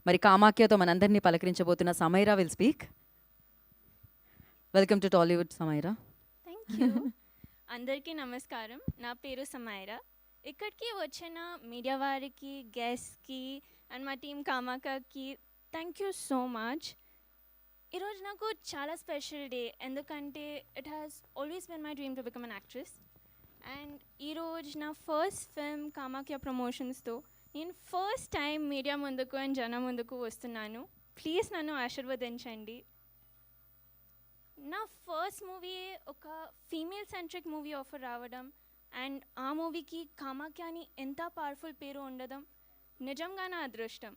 మరి కామాఖ్యతో మనందరినీ పలకరించబోతున్న Samaira will speak. Welcome to Tollywood Samaira. Thank you. అందరికీ నమస్కారం. నా పేరు సమైరా. ఇక్కడికి వచ్చిన మీడియా వారికి, గెస్ట్కి అండ్ మా టీం కామాకకి థ్యాంక్ యూ సో మచ్. ఈరోజు నాకు చాలా స్పెషల్ డే, ఎందుకంటే it has always been my dream to become an actress. And ఈరోజు నా ఫస్ట్ ఫిల్మ్ కామాఖ్య ప్రమోషన్స్తో నేను ఫస్ట్ టైం మీడియా ముందుకు అండ్ జనం ముందుకు వస్తున్నాను. ప్లీజ్ నన్ను ఆశీర్వదించండి. నా ఫస్ట్ మూవీ ఒక ఫీమేల్ సెంట్రిక్ మూవీ ఆఫర్ రావడం అండ్ ఆ మూవీకి కామాఖ్య అని ఎంత పవర్ఫుల్ పేరు ఉండడం నిజంగా నా అదృష్టం.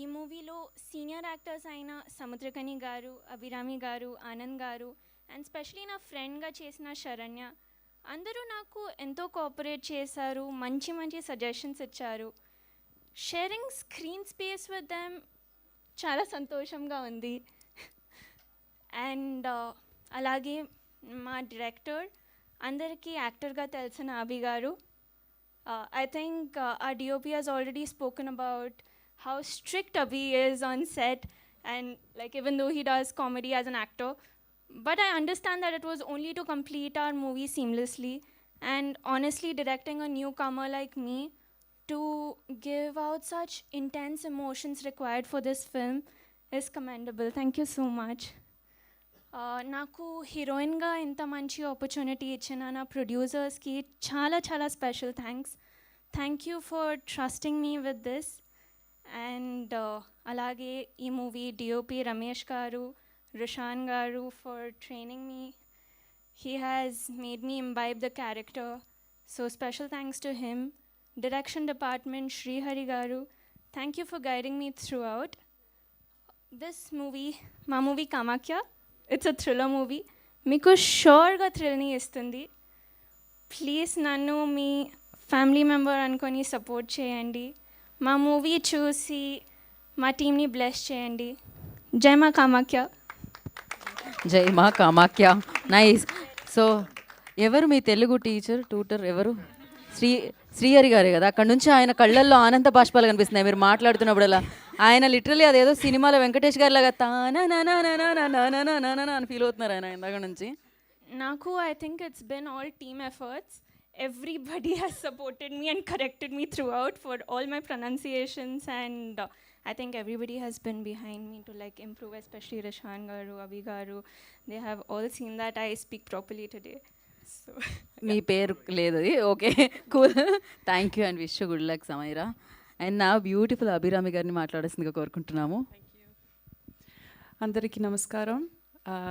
ఈ మూవీలో సీనియర్ యాక్టర్స్ అయిన సముద్రకని గారు, అభిరామి గారు, ఆనంద్ గారు అండ్ స్పెషలీ నా ఫ్రెండ్గా చేసిన శరణ్య అందరూ నాకు ఎంతో కోఆపరేట్ చేశారు, మంచి మంచి సజెషన్స్ ఇచ్చారు. Sharing screen space with them చాలా సంతోషంగా ఉంది. అండ్ అలాగే మా డైరెక్టర్ అందరికీ యాక్టర్గా తెలిసిన అభి గారు. I think our DOP has already spoken about how strict Abhi is on set and like even though he does comedy as an actor, but I understand that it was only to complete our movie seamlessly, and honestly directing a newcomer like me to give out such intense emotions required for this film is commendable. Thank you so much. నాకు హీరోయిన్గా ఇంత మంచి opportunity ఇచ్చిన నా ప్రొడ్యూసర్స్కి చాలా చాలా special thanks. Thank you for trusting me with this. And అలాగే ఈ movie DOP Ramesh garu, Rishan garu for training me. He has made me imbibe the character, so special thanks to him. Direction department Srihari garu, thank you for guiding me throughout this movie. మా movie Kamakhya, it's a thriller movie. మీకు షూర్గా థ్రిల్ని ఇస్తుంది. Please నన్ను మీ family member అనుకొని support చేయండి. మా మూవీ చూసి మా టీంని బ్లెస్ చేయండి. జై మా కామాఖ్య. జై మా కామాఖ్య. నైస్. సో ఎవరు మీ తెలుగు టీచర్ ట్యూటర్ ఎవరు? శ్రీహరి గారే కదా. అక్కడ నుంచి ఆయన కళ్ళల్లో ఆనంద బాష్పాలు కనిపిస్తున్నాయి మీరు మాట్లాడుతున్నప్పుడల్లా. ఆయన లిటరలీ అదేదో సినిమాలో వెంకటేష్ గారి లాగా అని ఫీల్ అవుతున్నారు ఆయన ఇందాక నుంచి. నాకు I think it's been all team efforts. Everybody has supported me and corrected me throughout for all my pronunciations, and I think everybody has been behind me to like improve, especially Rishan garu, Abhi garu. They have all seen that I speak properly today. So మీ పేరు లేదు, okay cool. Thank you and wish good luck Samaira. And నా beautiful Abhirami గారిని మాట్లాడాల్సిందిగా కోరుకుంటున్నాము. అందరికీ నమస్కారం.